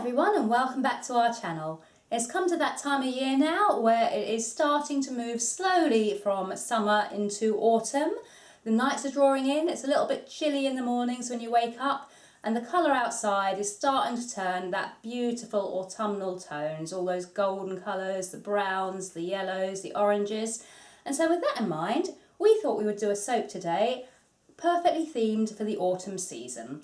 everyone and welcome back to our channel. It's come to that time of year now where it is starting to move slowly from summer into autumn. The nights are drawing in, it's a little bit chilly in the mornings when you wake up, and the colour outside is starting to turn that beautiful autumnal tones, all those golden colours, the browns, the yellows, the oranges. And so with that in mind, we thought we would do a soap today perfectly themed for the autumn season.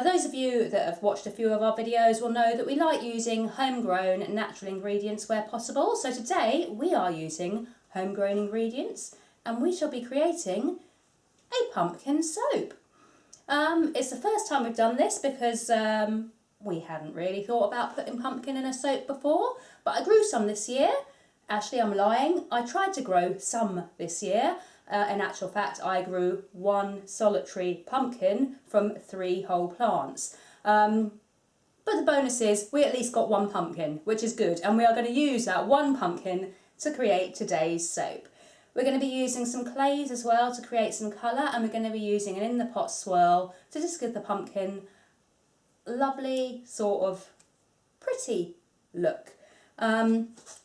Those of you that have watched a few of our videos will know that we like using homegrown natural ingredients where possible. So today we are using homegrown ingredients and we shall be creating a pumpkin soap. It's the first time we've done this because we hadn't really thought about putting pumpkin in a soap before, but I grew some this year. Actually, I'm lying. I tried to grow some this year. In actual fact, I grew one solitary pumpkin from 3 whole plants. But the bonus is we at least got one pumpkin, which is good. And we are going to use that one pumpkin to create today's soap. We're going to be using some clays as well to create some colour, and we're going to be using an in the pot swirl to just give the pumpkin a lovely sort of pretty look.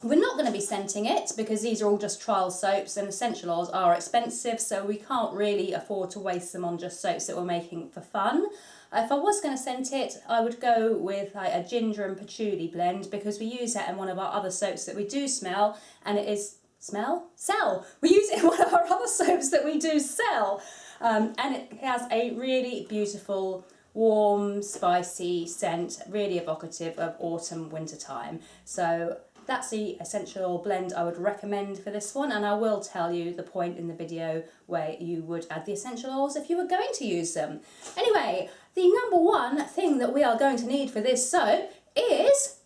We're not going to be scenting it because these are all just trial soaps and essential oils are expensive, so we can't really afford to waste them on just soaps that we're making for fun. If I was going to scent it, I would go with like a ginger and patchouli blend because we use that in one of our other soaps that we do smell, and it is sell. We use it in one of our other soaps that we do sell, and it has a really beautiful warm, spicy scent, really evocative of autumn, winter time. So that's the essential blend I would recommend for this one, and I will tell you the point in the video where you would add the essential oils if you were going to use them. Anyway, the number one thing that we are going to need for this soap is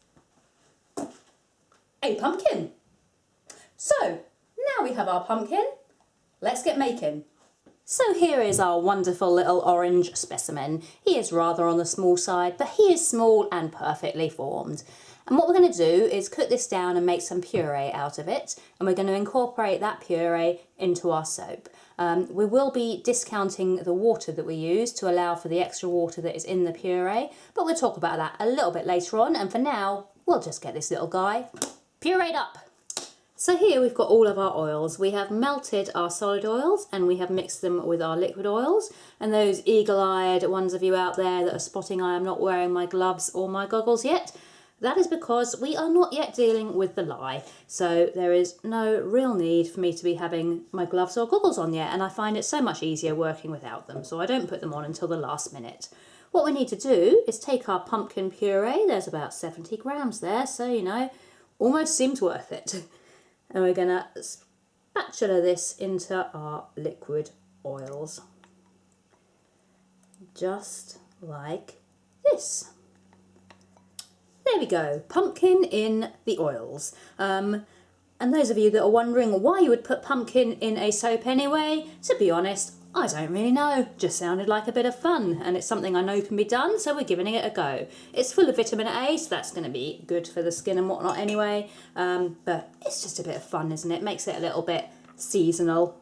a pumpkin. So now we have our pumpkin, let's get making. So here is our wonderful little orange specimen. He is rather on the small side, but he is small and perfectly formed. And what we're going to do is cook this down and make some puree out of it. And we're going to incorporate that puree into our soap. We will be discounting the water that we use to allow for the extra water that is in the puree. But we'll talk about that a little bit later on. And for now, we'll just get this little guy pureed up. So here we've got all of our oils. We have melted our solid oils and we have mixed them with our liquid oils. And those eagle-eyed ones of you out there that are spotting I am not wearing my gloves or my goggles yet, that is because we are not yet dealing with the lye. So there is no real need for me to be having my gloves or goggles on yet, and I find it so much easier working without them, so I don't put them on until the last minute. What we need to do is take our pumpkin puree. There's about 70 grams there, so you know, almost seems worth it. And we're going to spatula this into our liquid oils. Just like this. There we go, pumpkin in the oils. And those of you that are wondering why you would put pumpkin in a soap anyway, to be honest, I don't really know. Just sounded like a bit of fun, and it's something I know can be done, so we're giving it a go. It's full of vitamin A, so that's going to be good for the skin and whatnot anyway. But it's just a bit of fun, isn't it? Makes it a little bit seasonal.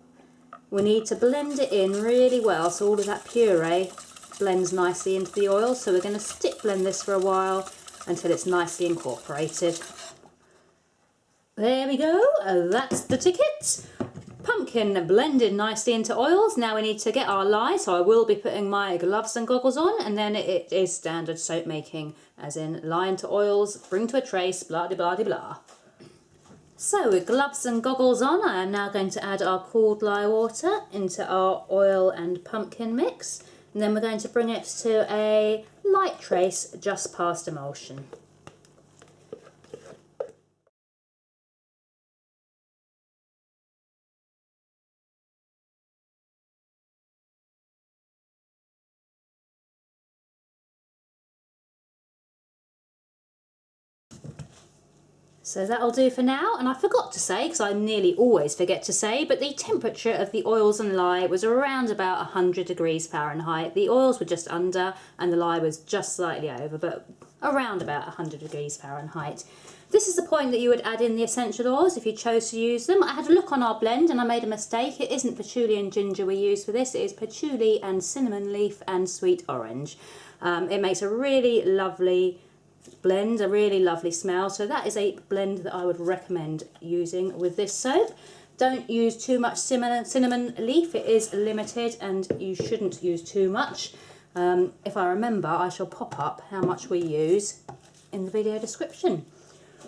We need to blend it in really well so all of that puree blends nicely into the oil. So we're going to stick blend this for a while until it's nicely incorporated. There we go, that's the ticket. Pumpkin blended nicely into oils. Now we need to get our lye, so I will be putting my gloves and goggles on, and then it is standard soap making, as in lye into oils, bring to a trace, blah de blah de blah. So with gloves and goggles on, I am now going to add our cooled lye water into our oil and pumpkin mix, and then we're going to bring it to a light trace just past emulsion. So that'll do for now, and I forgot to say, because I nearly always forget to say, but the temperature of the oils and lye was around about 100 degrees Fahrenheit. The oils were just under and the lye was just slightly over, but around about 100 degrees Fahrenheit. This is the point that you would add in the essential oils if you chose to use them. I had a look on our blend and I made a mistake. It isn't patchouli and ginger we use for this, it is patchouli and cinnamon leaf and sweet orange. It makes a really lovely blend, a really lovely smell. So that is a blend that I would recommend using with this soap. Don't use too much cinnamon leaf, it is limited and you shouldn't use too much. If I remember, I shall pop up how much we use in the video description.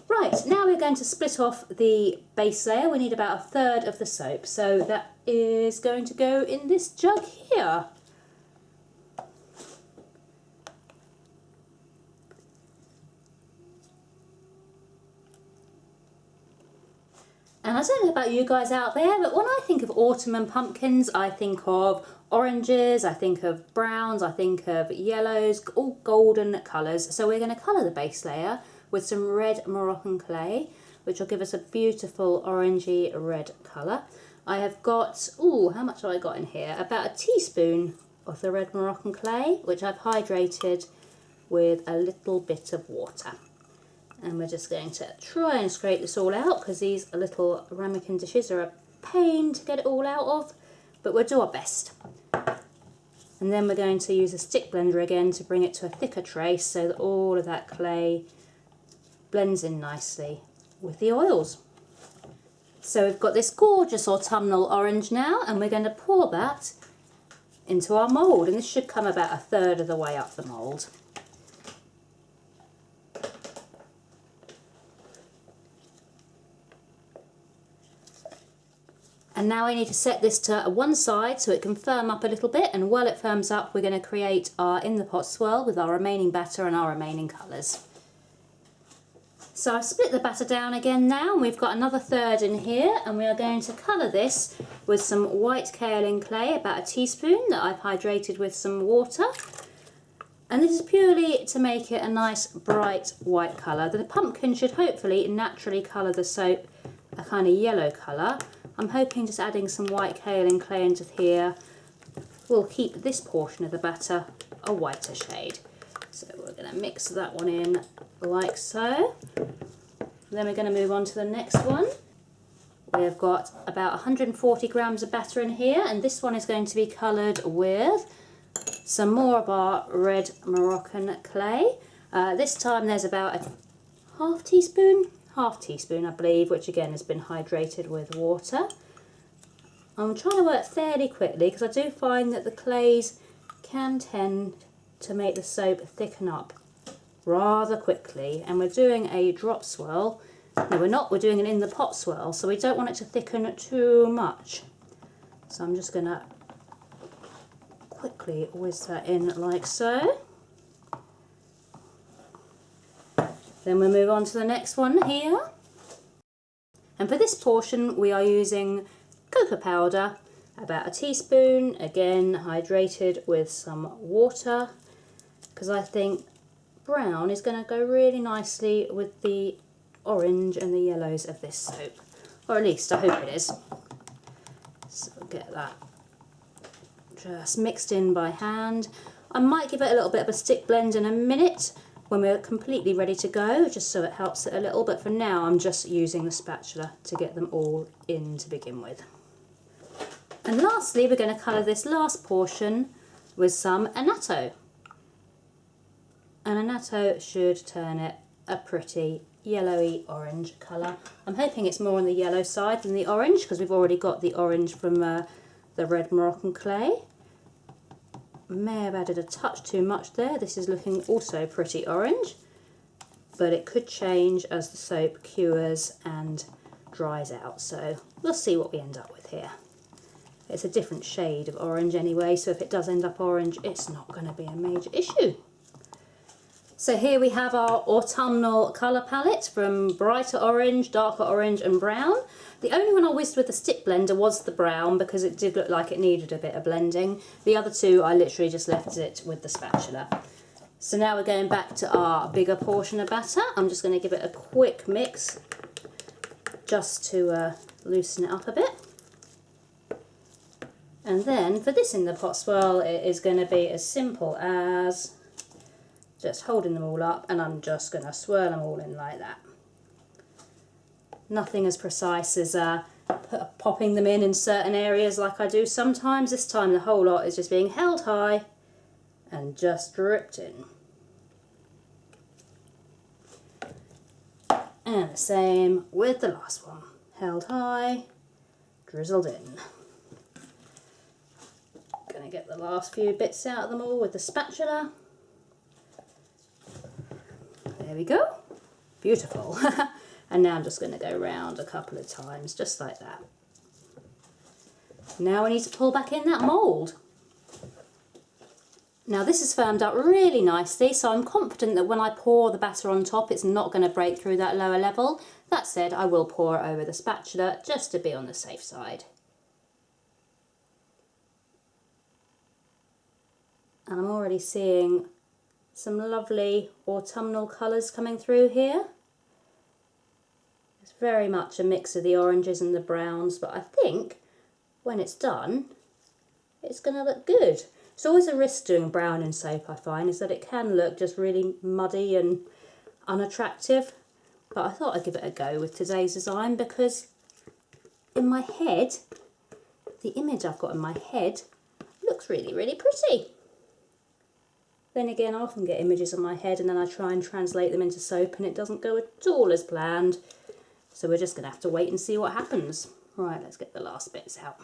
Right, now we're going to split off the base layer. We need about 1/3 of the soap, so that is going to go in this jug here. And I don't know about you guys out there, but when I think of autumn and pumpkins, I think of oranges, I think of browns, I think of yellows, all golden colours. So we're going to colour the base layer with some red Moroccan clay, which will give us a beautiful orangey red colour. I have got, how much have I got in here? About a teaspoon of the red Moroccan clay, which I've hydrated with a little bit of water. And we're just going to try and scrape this all out because these little ramekin dishes are a pain to get it all out of, but we'll do our best. And then we're going to use a stick blender again to bring it to a thicker trace so that all of that clay blends in nicely with the oils. So we've got this gorgeous autumnal orange now, and we're going to pour that into our mould, and this should come about 1/3 of the way up the mould. And now I need to set this to one side so it can firm up a little bit, and while it firms up we're going to create our in the pot swirl with our remaining batter and our remaining colours. So I've split the batter down again now, and we've got another 1/3 in here, and we are going to colour this with some white kaolin clay, about a teaspoon that I've hydrated with some water. And this is purely to make it a nice bright white colour. The pumpkin should hopefully naturally colour the soap a kind of yellow colour. I'm hoping just adding some white kaolin clay into here will keep this portion of the batter a whiter shade. So we're going to mix that one in like so. Then we're going to move on to the next one. We've got about 140 grams of batter in here, and this one is going to be coloured with some more of our red Moroccan clay. This time there's about a half teaspoon I believe, which again has been hydrated with water. I'm trying to work fairly quickly because I do find that the clays can tend to make the soap thicken up rather quickly, and we're doing a drop swirl. No, we're not, we're doing an in the pot swirl, so we don't want it to thicken too much. So I'm just going to quickly whiz that in like so. Then we'll move on to the next one here. And for this portion we are using cocoa powder, about a teaspoon, again hydrated with some water, because I think brown is going to go really nicely with the orange and the yellows of this soap. Or at least I hope it is. So we'll get that just mixed in by hand. I might give it a little bit of a stick blend in a minute when we're completely ready to go, just so it helps it a little, but for now I'm just using the spatula to get them all in to begin with. And lastly we're going to colour this last portion with some annatto. And annatto should turn it a pretty yellowy orange colour. I'm hoping it's more on the yellow side than the orange, because we've already got the orange from the red Moroccan clay. May have added a touch too much there. This is looking also pretty orange, but it could change as the soap cures and dries out, so we'll see what we end up with here. It's a different shade of orange anyway, so if it does end up orange it's not going to be a major issue. So here we have our autumnal colour palette from brighter orange, darker orange and brown. The only one I whizzed with the stick blender was the brown because it did look like it needed a bit of blending. The other two I literally just left it with the spatula. So now we're going back to our bigger portion of batter. I'm just going to give it a quick mix just to loosen it up a bit. And then for this in the pot swirl it is going to be as simple as just holding them all up, and I'm just going to swirl them all in like that. Nothing as precise as popping them in certain areas like I do sometimes. This time the whole lot is just being held high and just dripped in. And the same with the last one. Held high, drizzled in. Gonna get the last few bits out of them all with the spatula. There we go. Beautiful. And now I'm just going to go round a couple of times, just like that. Now I need to pull back in that mould. Now this is firmed up really nicely, so I'm confident that when I pour the batter on top, it's not going to break through that lower level. That said, I will pour it over the spatula just to be on the safe side. And I'm already seeing some lovely autumnal colours coming through here. It's very much a mix of the oranges and the browns, but I think when it's done, it's going to look good. It's always a risk doing brown in soap, I find, is that it can look just really muddy and unattractive. But I thought I'd give it a go with today's design because in my head, the image I've got in my head looks really, really pretty. Then again, I often get images in my head and then I try and translate them into soap and it doesn't go at all as planned. So we're just going to have to wait and see what happens. Right, let's get the last bits out.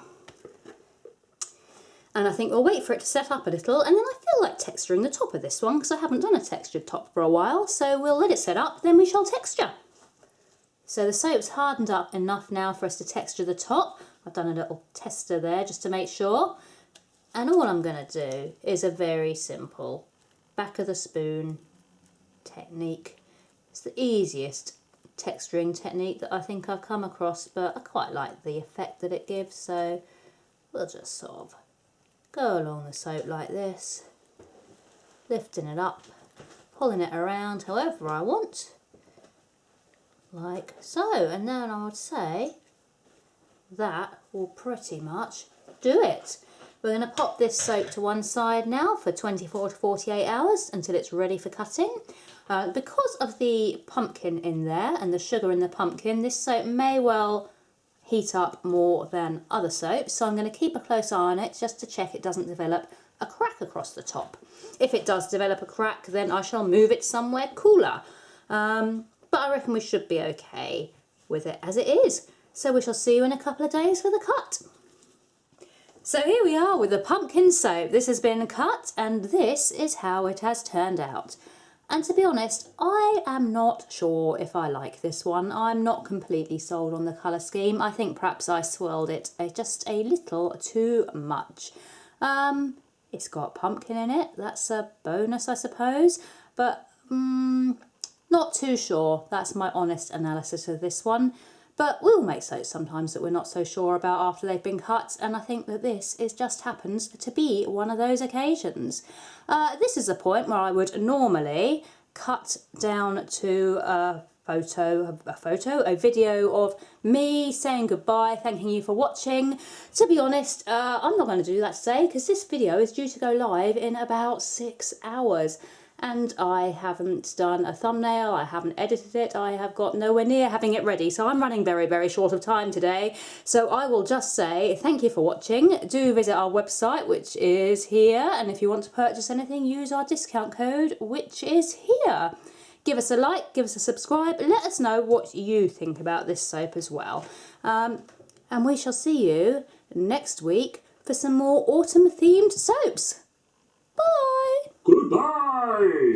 And I think we'll wait for it to set up a little, and then I feel like texturing the top of this one because I haven't done a textured top for a while, so we'll let it set up, then we shall texture. So the soap's hardened up enough now for us to texture the top. I've done a little tester there just to make sure. And all I'm going to do is a very simple back of the spoon technique. It's the easiest texturing technique that I think I've come across, but I quite like the effect that it gives, so we'll just sort of go along the soap like this, lifting it up, pulling it around however I want, like so. And then I would say that will pretty much do it. We're going to pop this soap to one side now for 24 to 48 hours until it's ready for cutting. Because of the pumpkin in there and the sugar in the pumpkin, this soap may well heat up more than other soaps, so I'm going to keep a close eye on it just to check it doesn't develop a crack across the top. If it does develop a crack, then I shall move it somewhere cooler. But I reckon we should be okay with it as it is. So we shall see you in a couple of days for the cut. So here we are with the pumpkin soap. This has been cut and this is how it has turned out. And to be honest, I am not sure if I like this one. I'm not completely sold on the colour scheme. I think perhaps I swirled it just a little too much. It's got pumpkin in it. That's a bonus, I suppose. But not too sure. That's my honest analysis of this one. But we'll make soaps sometimes that we're not so sure about after they've been cut, and I think that this just happens to be one of those occasions. This is a point where I would normally cut down to a video of me saying goodbye, thanking you for watching. To be honest, I'm not going to do that today because this video is due to go live in about 6 hours. And I haven't done a thumbnail, I haven't edited it, I have got nowhere near having it ready. So I'm running very, very short of time today. So I will just say thank you for watching. Do visit our website, which is here. And if you want to purchase anything, use our discount code, which is here. Give us a like, give us a subscribe. Let us know what you think about this soap as well. And we shall see you next week for some more autumn themed soaps. Bye! Goodbye!